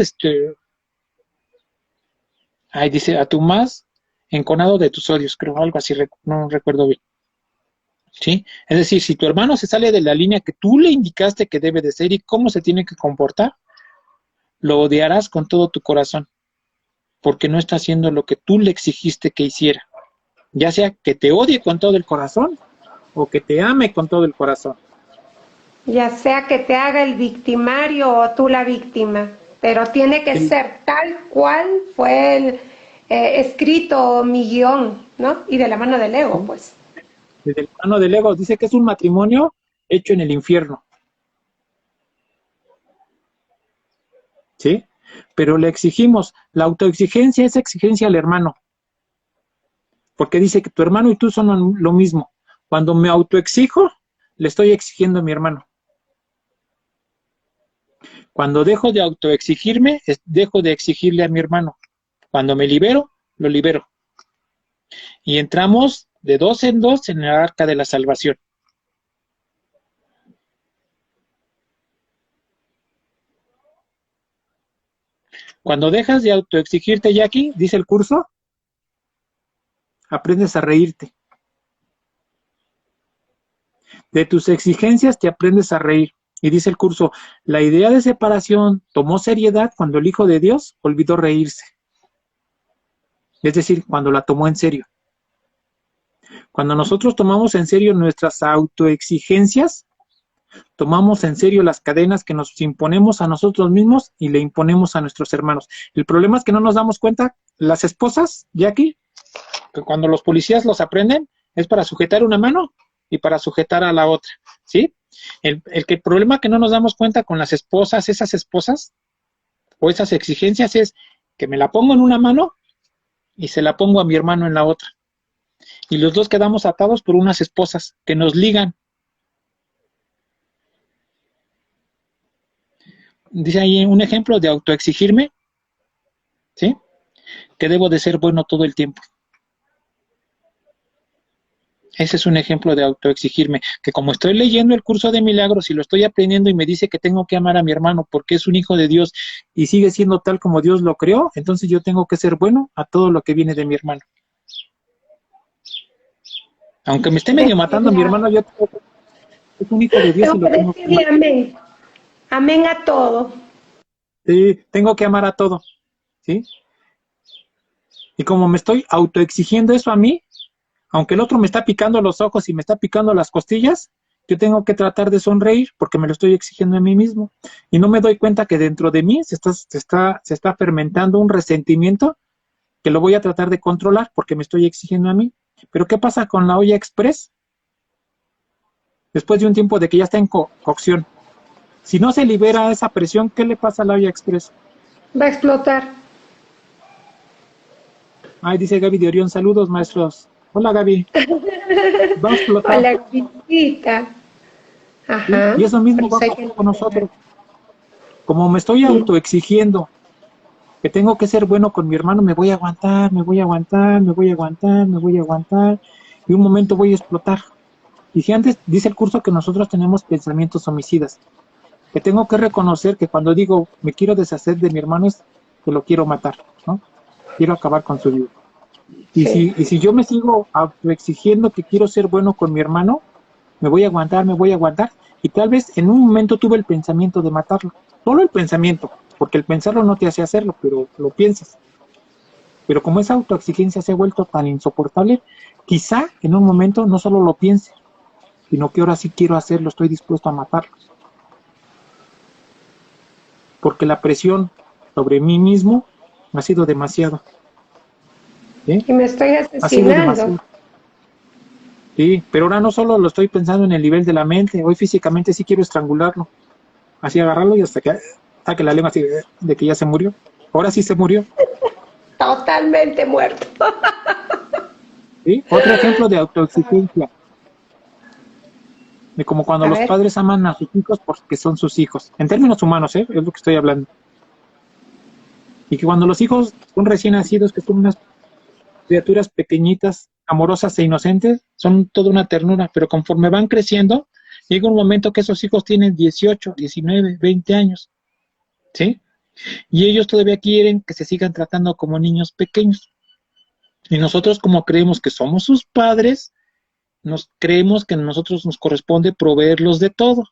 Speaker 2: dice, a tu más enconado de tus odios, creo, algo así, no recuerdo bien. ¿Sí? Es decir, si tu hermano se sale de la línea que tú le indicaste que debe de ser y cómo se tiene que comportar, lo odiarás con todo tu corazón, porque no está haciendo lo que tú le exigiste que hiciera. Ya sea que te odie con todo el corazón o que te ame con todo el corazón.
Speaker 1: Ya sea que te haga el victimario o tú la víctima, pero tiene que ser tal cual fue escrito mi guión, ¿no? Y de la mano del ego, pues.
Speaker 2: Desde la mano del ego, dice que es un matrimonio hecho en el infierno. ¿Sí? Pero le exigimos, la autoexigencia es exigencia al hermano. Porque dice que tu hermano y tú son lo mismo. Cuando me autoexijo, le estoy exigiendo a mi hermano. Cuando dejo de autoexigirme, dejo de exigirle a mi hermano. Cuando me libero, lo libero. Y entramos de dos en dos en el arca de la salvación. Cuando dejas de autoexigirte, Jackie, dice el curso, aprendes a reírte. De tus exigencias te aprendes a reír. Y dice el curso, la idea de separación tomó seriedad cuando el Hijo de Dios olvidó reírse. Es decir, cuando la tomó en serio. Cuando nosotros tomamos en serio nuestras autoexigencias, tomamos en serio las cadenas que nos imponemos a nosotros mismos y le imponemos a nuestros hermanos. El problema es que no nos damos cuenta, las esposas, Jackie, que cuando los policías los aprenden, es para sujetar una mano y para sujetar a la otra, ¿sí? El problema que no nos damos cuenta con las esposas, esas esposas, o esas exigencias es que me la pongo en una mano y se la pongo a mi hermano en la otra. Y los dos quedamos atados por unas esposas que nos ligan. Dice ahí un ejemplo de autoexigirme, ¿sí? Que debo de ser bueno todo el tiempo. Ese es un ejemplo de autoexigirme, que como estoy leyendo el curso de milagros y lo estoy aprendiendo y me dice que tengo que amar a mi hermano porque es un hijo de Dios y sigue siendo tal como Dios lo creó, entonces yo tengo que ser bueno a todo lo que viene de mi hermano. Aunque me esté medio matando a mi hermano, yo tengo que, es un hijo de Dios y lo tengo que amar.
Speaker 1: Amén. Amén a todo.
Speaker 2: Sí, tengo que amar a todo, ¿sí? Y como me estoy autoexigiendo eso a mí, aunque el otro me está picando los ojos y me está picando las costillas, yo tengo que tratar de sonreír porque me lo estoy exigiendo a mí mismo. Y no me doy cuenta que dentro de mí se está fermentando un resentimiento que lo voy a tratar de controlar porque me estoy exigiendo a mí. Pero ¿qué pasa con la olla express? después de un tiempo de que ya está en cocción. Si no se libera esa presión, ¿qué le pasa al olla express?
Speaker 1: Va a explotar.
Speaker 2: Ay, dice Gaby de Orión, saludos maestros. Hola Gaby, va a explotar.
Speaker 1: Hola, visita.
Speaker 2: ¿Sí?
Speaker 1: Ajá.
Speaker 2: Y eso mismo
Speaker 1: Por
Speaker 2: va
Speaker 1: eso
Speaker 2: a
Speaker 1: hay que
Speaker 2: pasar con
Speaker 1: liberar.
Speaker 2: nosotros. Como me estoy
Speaker 1: Mm.
Speaker 2: autoexigiendo que tengo que ser bueno con mi hermano, me voy a aguantar, me voy a aguantar, me voy a aguantar, me voy a aguantar, y un momento voy a explotar. Y si antes dice el curso que nosotros tenemos pensamientos homicidas, que tengo que reconocer que cuando digo me quiero deshacer de mi hermano es que lo quiero matar, ¿no? Quiero acabar con su vida.
Speaker 1: Sí.
Speaker 2: Y si yo me sigo autoexigiendo que quiero ser bueno con mi hermano, me voy a aguantar, y tal vez en un momento tuve el pensamiento de matarlo. Solo el pensamiento, porque el pensarlo no te hace hacerlo, pero lo piensas. Pero como esa autoexigencia se ha vuelto tan insoportable, quizá en un momento no solo lo piense, sino que ahora sí quiero hacerlo, estoy dispuesto a matarlo. Porque la presión sobre mí mismo ha sido demasiado. ¿Sí?
Speaker 1: Y me estoy
Speaker 2: Ha sido
Speaker 1: asesinando.
Speaker 2: demasiado. Sí, pero ahora no solo lo estoy pensando en el nivel de la mente, hoy físicamente sí quiero estrangularlo, así agarrarlo y hasta que saque la lengua así de que ya se murió. Ahora sí se murió.
Speaker 1: Totalmente muerto.
Speaker 2: ¿Sí? Otro ejemplo de autoexigencia, de como cuando
Speaker 1: A
Speaker 2: los
Speaker 1: ver.
Speaker 2: padres aman a sus hijos porque son sus hijos, en términos humanos, es lo que estoy hablando. Y que cuando los hijos son recién nacidos, que son unas criaturas pequeñitas, amorosas e inocentes, son toda una ternura, pero conforme van creciendo, llega un momento que esos hijos tienen 18, 19, 20 años, ¿sí? Y ellos todavía quieren que se sigan tratando como niños pequeños. Y nosotros, como creemos que somos sus padres, nos creemos que a nosotros nos corresponde proveerlos de todo,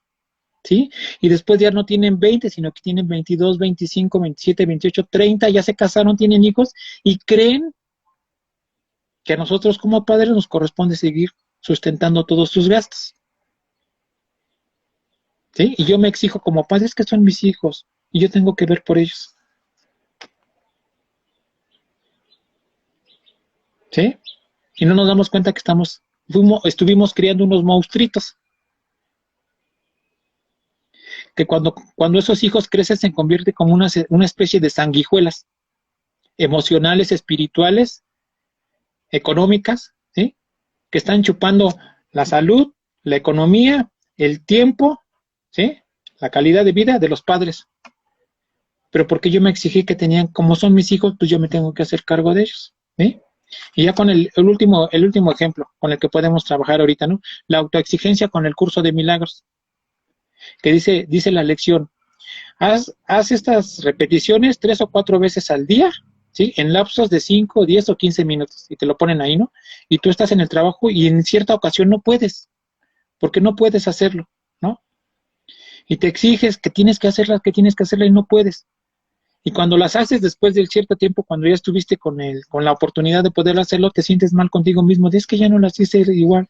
Speaker 2: ¿sí? Y después ya no tienen 20, sino que tienen 22, 25, 27, 28, 30, ya se casaron, tienen hijos y creen que a nosotros como padres nos corresponde seguir sustentando todos sus gastos, ¿sí? Y yo me exijo como padres que son mis hijos y yo tengo que ver por ellos, ¿sí? Y no nos damos cuenta que estuvimos criando unos monstruitos, que cuando esos hijos crecen se convierte como una especie de sanguijuelas emocionales, espirituales, económicas, ¿sí? Que están chupando la salud, la economía, el tiempo, ¿sí? La calidad de vida de los padres. Pero porque yo me exigí que tenían, como son mis hijos, pues yo me tengo que hacer cargo de ellos, ¿sí? Y ya con el último ejemplo con el que podemos trabajar ahorita, ¿no? La autoexigencia con el curso de milagros, que dice la lección, haz estas repeticiones 3 o 4 veces al día, ¿sí? En lapsos de 5, 10 o 15 minutos, y te lo ponen ahí, ¿no? Y tú estás en el trabajo y en cierta ocasión no puedes, porque no puedes hacerlo, ¿no? Y te exiges que tienes que hacerla y no puedes. Y cuando las haces después del cierto tiempo, cuando ya estuviste con la oportunidad de poder hacerlo, te sientes mal contigo mismo. Es que ya no las hice igual.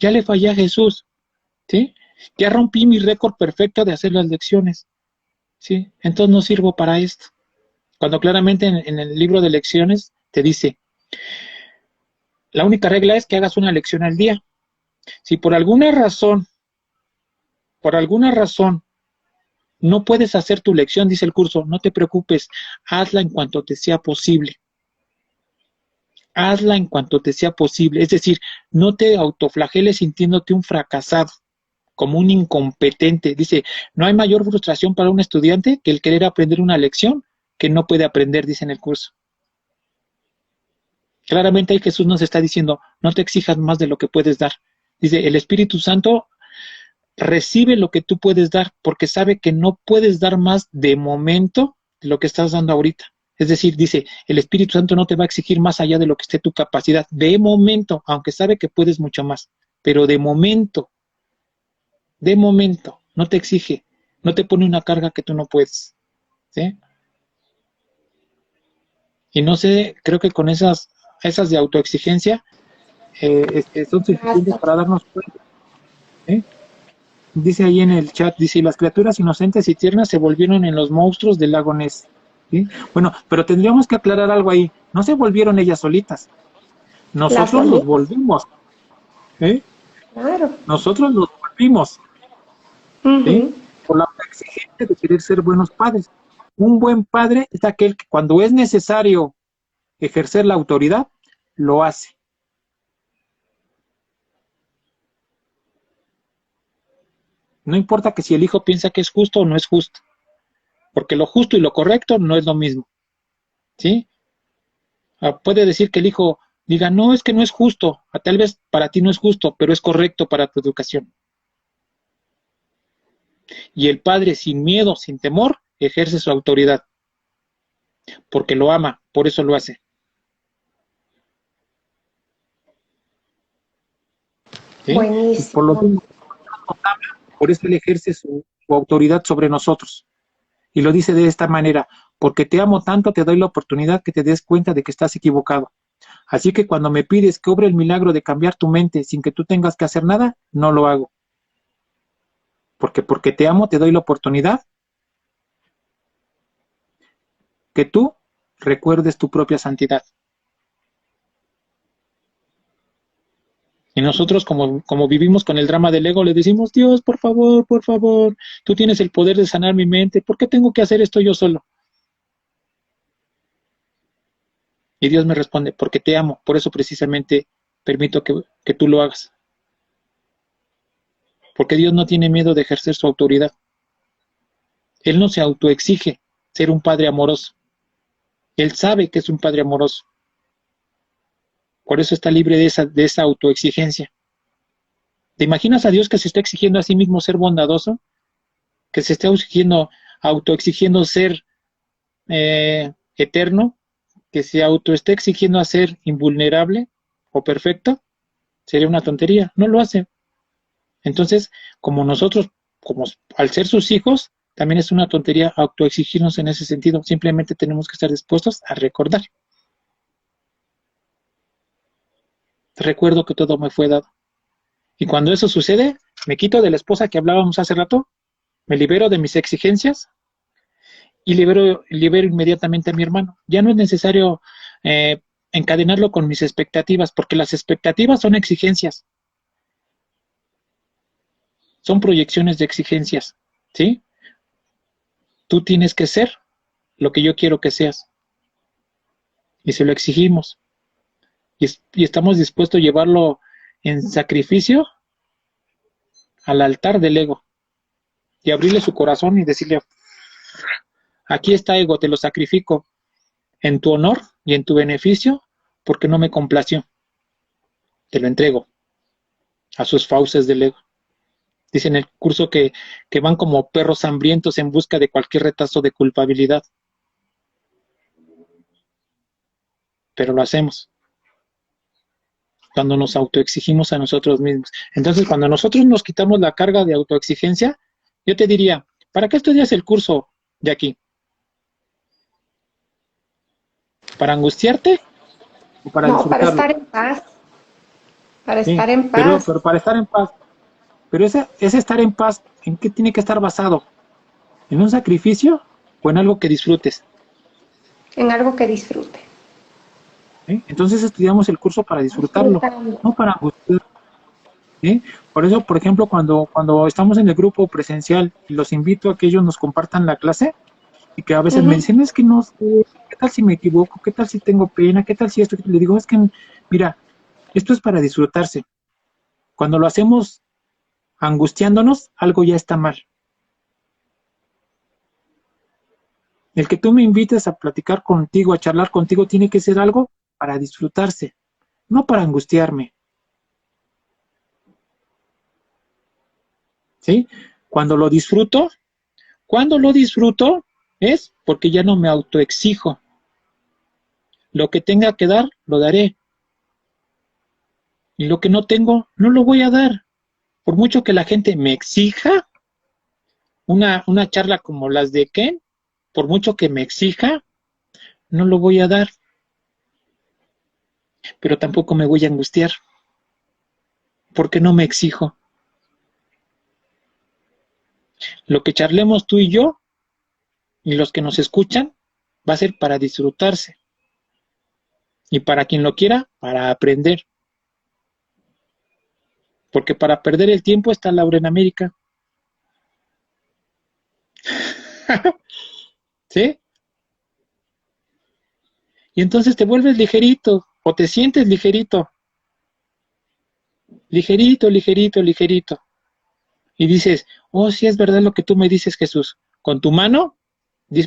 Speaker 2: Ya le fallé a Jesús, ¿sí? Ya rompí mi récord perfecto de hacer las lecciones, ¿sí? Entonces no sirvo para esto. Cuando claramente en el libro de lecciones te dice, la única regla es que hagas una lección al día. Si por alguna razón, no puedes hacer tu lección, dice el curso, no te preocupes, hazla en cuanto te sea posible. Hazla en cuanto te sea posible. Es decir, no te autoflageles sintiéndote un fracasado, como un incompetente. Dice, no hay mayor frustración para un estudiante que el querer aprender una lección que no puede aprender, dice en el curso. Claramente ahí Jesús nos está diciendo, no te exijas más de lo que puedes dar. Dice, el Espíritu Santo recibe lo que tú puedes dar porque sabe que no puedes dar más de momento de lo que estás dando ahorita. Es decir, dice, el Espíritu Santo no te va a exigir más allá de lo que esté tu capacidad, de momento, aunque sabe que puedes mucho más, pero de momento, no te exige, no te pone una carga que tú no puedes, ¿sí? Y no sé, creo que con esas de autoexigencia son suficientes
Speaker 1: Basta.
Speaker 2: para darnos cuenta, ¿sí? Dice ahí en el chat, dice, las criaturas inocentes y tiernas se volvieron en los monstruos del lago Ness, ¿sí? Bueno, pero tendríamos que aclarar algo ahí, no se volvieron ellas solitas,
Speaker 1: Las
Speaker 2: nosotros los
Speaker 1: volví.
Speaker 2: volvimos, ¿eh?
Speaker 1: Claro.
Speaker 2: Nosotros los vimos, ¿sí?
Speaker 1: Ujú.
Speaker 2: Por la exigencia de querer ser buenos padres. Un buen padre es aquel que cuando es necesario ejercer la autoridad, lo hace. No importa que si el hijo piensa que es justo o no es justo, porque lo justo y lo correcto no es lo mismo, ¿sí? Puede decir que el hijo diga, no, es que no es justo, tal vez para ti no es justo, pero es correcto para tu educación. Y el padre, sin miedo, sin temor, ejerce su autoridad, porque lo ama, por eso lo hace. ¿Sí? Y por lo
Speaker 1: Buenísimo.
Speaker 2: mismo, por eso él ejerce su autoridad sobre nosotros. Y lo dice de esta manera, porque te amo tanto, te doy la oportunidad que te des cuenta de que estás equivocado. Así que cuando me pides que obre el milagro de cambiar tu mente sin que tú tengas que hacer nada, no lo hago. Porque te amo, te doy la oportunidad que tú recuerdes tu propia santidad. Y nosotros, como vivimos con el drama del ego, le decimos, Dios, por favor, tú tienes el poder de sanar mi mente, ¿por qué tengo que hacer esto yo solo? Y Dios me responde, porque te amo, por eso precisamente permito que tú lo hagas. Porque Dios no tiene miedo de ejercer su autoridad. Él no se autoexige ser un padre amoroso. Él sabe que es un padre amoroso. Por eso está libre de esa autoexigencia. ¿Te imaginas a Dios que se está exigiendo a sí mismo ser bondadoso? Que se está autoexigiendo ser eterno, que se auto esté exigiendo a ser invulnerable o perfecto, sería una tontería, no lo hace. Entonces, como nosotros, como al ser sus hijos, también es una tontería autoexigirnos en ese sentido, simplemente tenemos que estar dispuestos a recordar. Recuerdo que todo me fue dado. Y cuando eso sucede, me quito de la esposa que hablábamos hace rato, me libero de mis exigencias y libero inmediatamente a mi hermano. Ya no es necesario encadenarlo con mis expectativas, porque las expectativas son exigencias, son proyecciones de exigencias, ¿sí? Tú tienes que ser lo que yo quiero que seas, y se lo exigimos, y estamos dispuestos a llevarlo en sacrificio al altar del ego, y abrirle su corazón y decirle, aquí está ego, te lo sacrifico en tu honor y en tu beneficio, porque no me complació, te lo entrego a sus fauces del ego. Dice en el curso que van como perros hambrientos en busca de cualquier retazo de culpabilidad. Pero lo hacemos cuando nos autoexigimos a nosotros mismos. Entonces, cuando nosotros nos quitamos la carga de autoexigencia, yo te diría, ¿para qué estudias el curso de aquí? ¿Para angustiarte o para
Speaker 1: No, para
Speaker 2: disfrutarlo?
Speaker 1: estar en paz, para
Speaker 2: Sí,
Speaker 1: estar en
Speaker 2: pero,
Speaker 1: paz,
Speaker 2: pero para estar en paz. Pero ese estar en paz, ¿en qué tiene que estar basado? ¿En un sacrificio o en algo que disfrutes?
Speaker 1: en algo que disfrute.
Speaker 2: ¿Sí? Entonces estudiamos el curso para disfrutarlo,
Speaker 1: Disfrutando.
Speaker 2: no para angustiar. ¿Sí? Por eso, por ejemplo, cuando estamos en el grupo presencial, los invito a que ellos nos compartan la clase y que a veces me
Speaker 1: Ujú.
Speaker 2: dicen, es que no sé, ¿qué tal si me equivoco? ¿Qué tal si tengo pena? ¿Qué tal si esto? Le digo, es que, mira, esto es para disfrutarse. Cuando lo hacemos angustiándonos, algo ya está mal. El que tú me invites a platicar contigo, a charlar contigo, tiene que ser algo para disfrutarse, no para angustiarme. ¿Sí? Cuando lo disfruto, cuando lo disfruto es porque ya no me autoexijo. Lo que tenga que dar, lo daré. Y lo que no tengo, no lo voy a dar. Por mucho que la gente me exija, una charla como las de Ken, por mucho que me exija, no lo voy a dar. Pero tampoco me voy a angustiar, porque no me exijo. Lo que charlemos tú y yo, y los que nos escuchan, va a ser para disfrutarse. Y para quien lo quiera, para aprender. Porque para perder el tiempo está Laura en América. ¿Sí? Y entonces te vuelves ligerito, o te sientes ligerito. Ligerito, ligerito, ligerito. Y dices, oh, sí es verdad lo que tú me dices, Jesús. Con tu mano,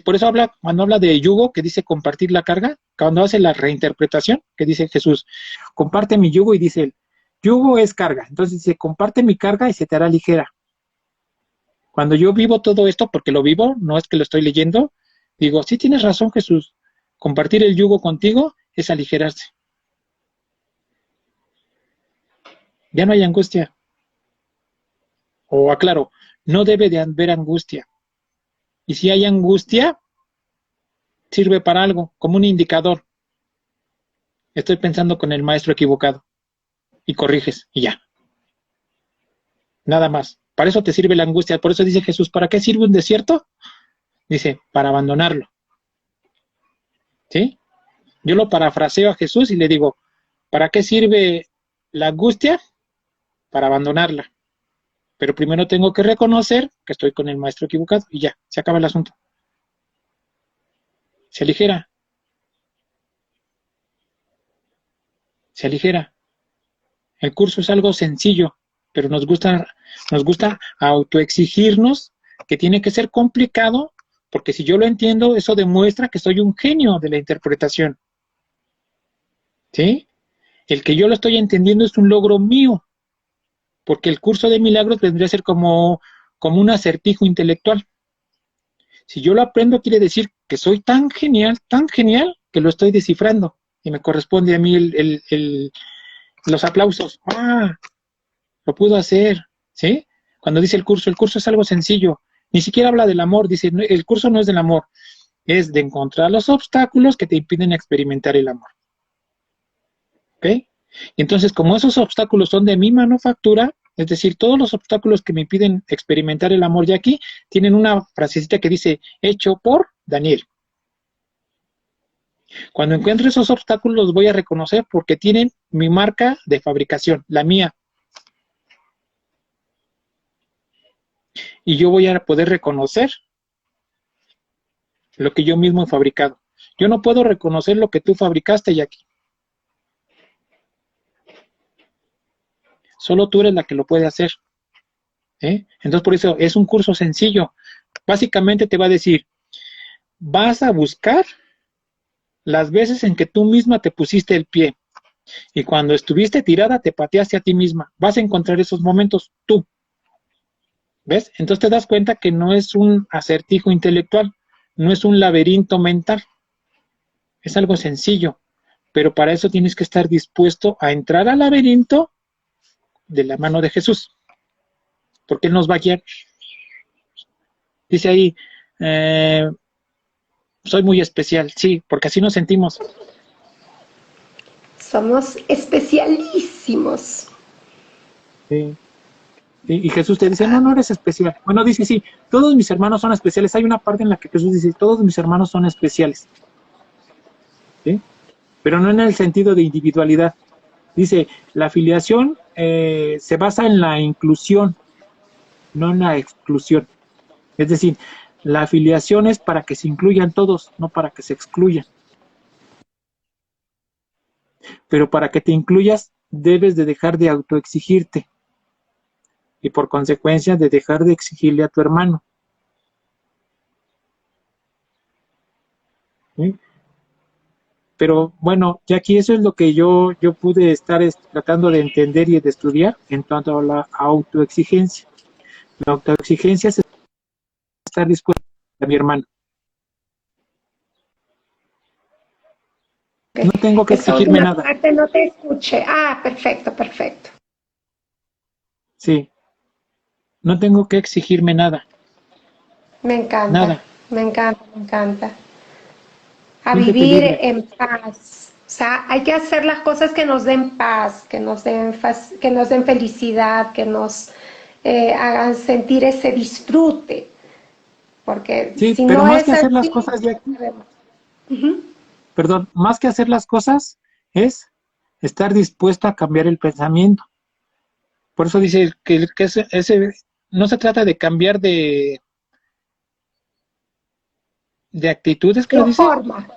Speaker 2: por eso habla, cuando habla de yugo, que dice compartir la carga, cuando hace la reinterpretación, que dice Jesús, comparte mi yugo, y dice él, yugo es carga. Entonces dice, comparte mi carga y se te hará ligera. Cuando yo vivo todo esto, porque lo vivo, no es que lo estoy leyendo, digo, sí tienes razón, Jesús. Compartir el yugo contigo es aligerarse. Ya no hay angustia. O aclaro, no debe de haber angustia. Y si hay angustia, sirve para algo, como un indicador. Estoy pensando con el maestro equivocado. Y corriges, y ya. Nada más. Para eso te sirve la angustia. Por eso dice Jesús, ¿para qué sirve un desierto? Dice, para abandonarlo. ¿Sí? Yo lo parafraseo a Jesús y le digo, ¿para qué sirve la angustia? Para abandonarla. Pero primero tengo que reconocer que estoy con el maestro equivocado y ya, se acaba el asunto. Se aligera. Se aligera. El curso es algo sencillo, pero nos gusta autoexigirnos que tiene que ser complicado, porque si yo lo entiendo, eso demuestra que soy un genio de la interpretación. ¿Sí? El que yo lo estoy entendiendo es un logro mío, porque el curso de milagros vendría a ser como un acertijo intelectual. Si yo lo aprendo, quiere decir que soy tan genial, que lo estoy descifrando, y me corresponde a mí los aplausos. ¡Ah! Lo pudo hacer, ¿sí? Cuando dice el curso es algo sencillo. Ni siquiera habla del amor, dice, el curso no es del amor, es de encontrar los obstáculos que te impiden experimentar el amor. ¿Ok? Y entonces, como esos obstáculos son de mi manufactura, es decir, todos los obstáculos que me impiden experimentar el amor ya aquí, tienen una frasecita que dice, hecho por Daniel. Cuando encuentre esos obstáculos los voy a reconocer porque tienen mi marca de fabricación, la mía. Y yo voy a poder reconocer lo que yo mismo he fabricado. Yo no puedo reconocer lo que tú fabricaste, Jackie. Solo tú eres la que lo puede hacer. Entonces, por eso es un curso sencillo. Básicamente te va a decir, vas a buscar las veces en que tú misma te pusiste el pie. Y cuando estuviste tirada, te pateaste a ti misma. Vas a encontrar esos momentos tú. ¿Ves? Entonces te das cuenta que no es un acertijo intelectual, no es un laberinto mental. Es algo sencillo. Pero para eso tienes que estar dispuesto a entrar al laberinto de la mano de Jesús. Porque Él nos va a guiar. Dice ahí, soy muy especial. Sí, porque así nos sentimos.
Speaker 1: Somos especialísimos.
Speaker 2: Sí. Y Jesús te dice, no, no eres especial. Bueno, dice, sí, todos mis hermanos son especiales. Hay una parte en la que Jesús dice, todos mis hermanos son especiales. ¿Sí? Pero no en el sentido de individualidad. Dice, la afiliación se basa en la inclusión, no en la exclusión. Es decir, la afiliación es para que se incluyan todos, no para que se excluyan. Pero para que te incluyas, debes de dejar de autoexigirte. Y por consecuencia de dejar de exigirle a tu hermano. ¿Sí? Pero bueno, ya aquí eso es lo que yo pude estar tratando de entender y de estudiar en cuanto a la autoexigencia. La autoexigencia es estar dispuesto a mi hermano. No tengo que
Speaker 1: Esa
Speaker 2: exigirme
Speaker 1: última
Speaker 2: nada.
Speaker 1: parte no te escuché. Ah, perfecto, perfecto.
Speaker 2: Sí, no tengo que exigirme nada.
Speaker 1: Me encanta,
Speaker 2: Nada.
Speaker 1: me encanta, me encanta. A
Speaker 2: Siéntete
Speaker 1: vivir
Speaker 2: libre.
Speaker 1: en paz. O sea, hay que hacer las cosas que nos den paz, que nos den felicidad, que nos hagan sentir ese disfrute. Porque
Speaker 2: Sí,
Speaker 1: si
Speaker 2: pero
Speaker 1: no
Speaker 2: más que
Speaker 1: es
Speaker 2: hacer las
Speaker 1: así,
Speaker 2: cosas, Jackie,
Speaker 1: uh-huh.
Speaker 2: perdón, más que hacer las cosas es estar dispuesto a cambiar el pensamiento. Por eso dice que ese no se trata de cambiar de actitudes, que lo
Speaker 1: La
Speaker 2: dice,
Speaker 1: forma.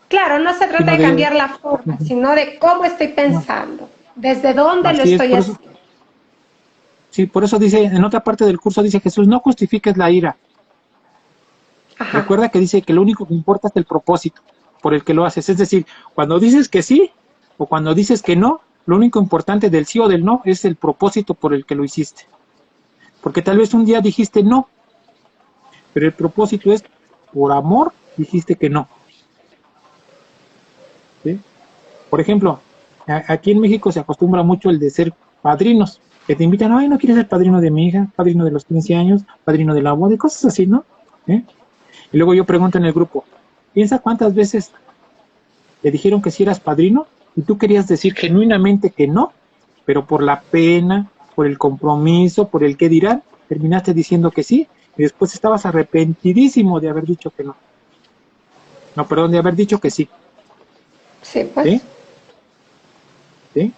Speaker 1: Claro, no se trata
Speaker 2: sino
Speaker 1: de
Speaker 2: de...
Speaker 1: cambiar la forma,
Speaker 2: Ujú,
Speaker 1: sino de cómo estoy
Speaker 2: no,
Speaker 1: pensando, desde dónde lo
Speaker 2: así es,
Speaker 1: estoy
Speaker 2: por eso,
Speaker 1: haciendo.
Speaker 2: sí, por eso dice, en otra parte del curso dice Jesús, no justifiques la ira.
Speaker 1: Ajá.
Speaker 2: Recuerda que dice que lo único que importa es el propósito por el que lo haces. Es decir, cuando dices que sí o cuando dices que no, lo único importante del sí o del no es el propósito por el que lo hiciste. Porque tal vez un día dijiste no, pero el propósito es, por amor, dijiste que no. ¿Sí? Por ejemplo, aquí en México se acostumbra mucho el de ser padrinos, que te invitan, ay, no quieres ser padrino de mi hija, padrino de los 15 años, padrino de la boda y cosas así, ¿no? ¿Eh? Y luego yo pregunto en el grupo, piensa cuántas veces te dijeron que si eras padrino y tú querías decir genuinamente que no, pero por la pena, por el compromiso, por el qué dirán, terminaste diciendo que sí y después estabas arrepentidísimo de haber dicho que no. No, perdón, de haber dicho que sí.
Speaker 1: Sí, pues.
Speaker 2: ¿Sí? ¿Sí?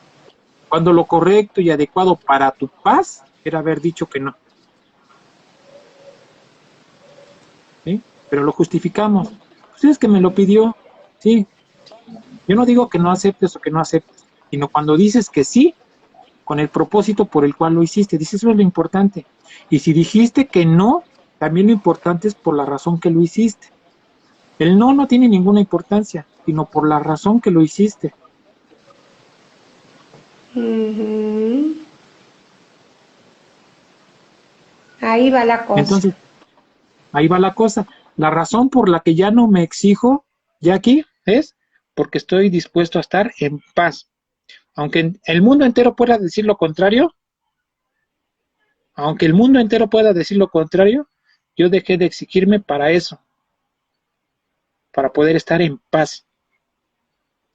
Speaker 2: Cuando lo correcto y adecuado para tu paz era haber dicho que no. ¿Sí? Pero lo justificamos. Pues es que me lo pidió. Sí. Yo no digo que no aceptes o que no aceptes, sino cuando dices que sí, con el propósito por el cual lo hiciste. Dices, eso es lo importante. Y si dijiste que no, también lo importante es por la razón que lo hiciste. El no no tiene ninguna importancia, sino por la razón que lo hiciste.
Speaker 1: Ujú. Ahí va la cosa.
Speaker 2: Entonces, ahí va la cosa. La razón por la que ya no me exijo, ya aquí, es porque estoy dispuesto a estar en paz. Aunque el mundo entero pueda decir lo contrario, aunque el mundo entero pueda decir lo contrario, yo dejé de exigirme para eso, para poder estar en paz.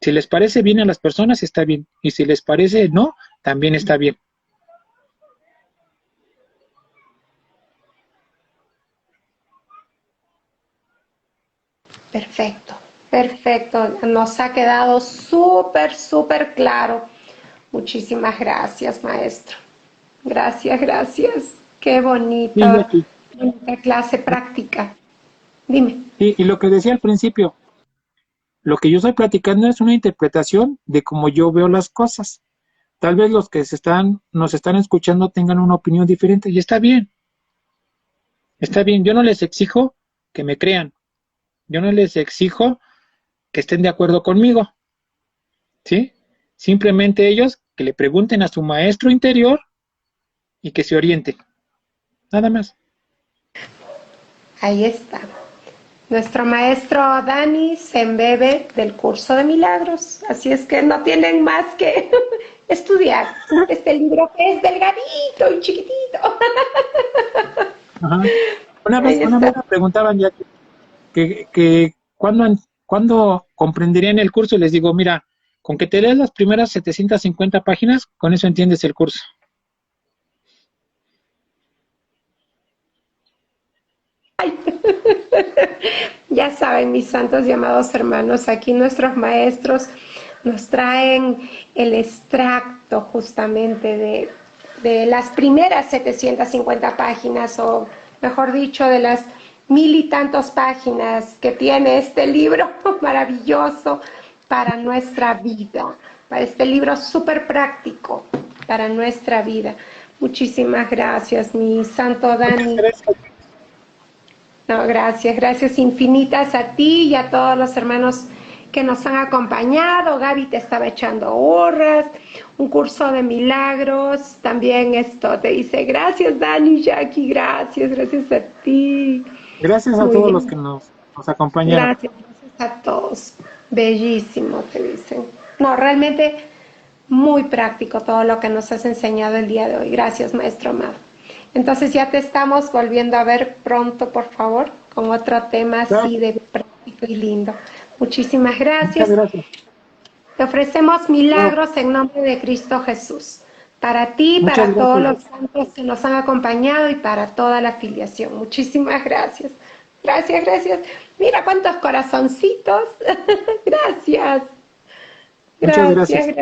Speaker 2: Si les parece bien a las personas, está bien. Y si les parece no, también está bien.
Speaker 1: Perfecto, perfecto. Nos ha quedado súper, súper claro. Muchísimas gracias, maestro. Gracias, gracias. Qué
Speaker 2: Sí,
Speaker 1: bonita,
Speaker 2: Jackie.
Speaker 1: bonita clase práctica. Dime.
Speaker 2: Sí, y lo que decía al principio, lo que yo estoy platicando es una interpretación de cómo yo veo las cosas. Tal vez los que nos están escuchando tengan una opinión diferente y está bien, está bien. Yo no les exijo que me crean, yo no les exijo que estén de acuerdo conmigo, ¿sí? Simplemente ellos que le pregunten a su maestro interior y que se orienten, nada más.
Speaker 1: Ahí está. Nuestro maestro Dani se embebe del curso de milagros, así es que no tienen más que estudiar este libro que es delgadito y chiquitito.
Speaker 2: Ajá.
Speaker 1: Ahí
Speaker 2: Una vez
Speaker 1: está.
Speaker 2: me preguntaban ya que cuándo comprenderían el curso y les digo, mira, con que te leas las primeras 750 páginas, con eso entiendes el curso.
Speaker 1: Ya saben, mis santos llamados hermanos, aquí nuestros maestros nos traen el extracto justamente de las primeras 750 páginas, o mejor dicho, de las mil y tantos páginas que tiene este libro maravilloso para nuestra vida, para este libro súper práctico para nuestra vida. Muchísimas gracias, mi santo
Speaker 2: Muchas
Speaker 1: Dani.
Speaker 2: gracias.
Speaker 1: No, gracias, gracias infinitas a ti y a todos los hermanos que nos han acompañado. Gaby te estaba echando horras, un curso de milagros. También esto te dice gracias, Dani, Jackie, gracias, gracias a ti.
Speaker 2: Gracias a
Speaker 1: Muy
Speaker 2: todos los
Speaker 1: bien,
Speaker 2: que nos acompañaron.
Speaker 1: gracias, gracias a todos. Bellísimo, te dicen. No, realmente muy práctico todo lo que nos has enseñado el día de hoy. Gracias, maestro amado. Entonces ya te estamos volviendo a ver pronto, por favor, con otro tema así
Speaker 2: Gracias.
Speaker 1: de práctico y lindo. Muchísimas
Speaker 2: Muchas
Speaker 1: gracias.
Speaker 2: gracias.
Speaker 1: Te ofrecemos
Speaker 2: Bueno,
Speaker 1: milagros en nombre de Cristo Jesús. Para ti,
Speaker 2: muchas
Speaker 1: para todos
Speaker 2: gracias.
Speaker 1: los santos que nos han acompañado y para toda la filiación. Muchísimas gracias. Gracias, gracias. Mira cuántos corazoncitos. Gracias.
Speaker 2: Muchas
Speaker 1: Gracias,
Speaker 2: gracias.
Speaker 1: gracias.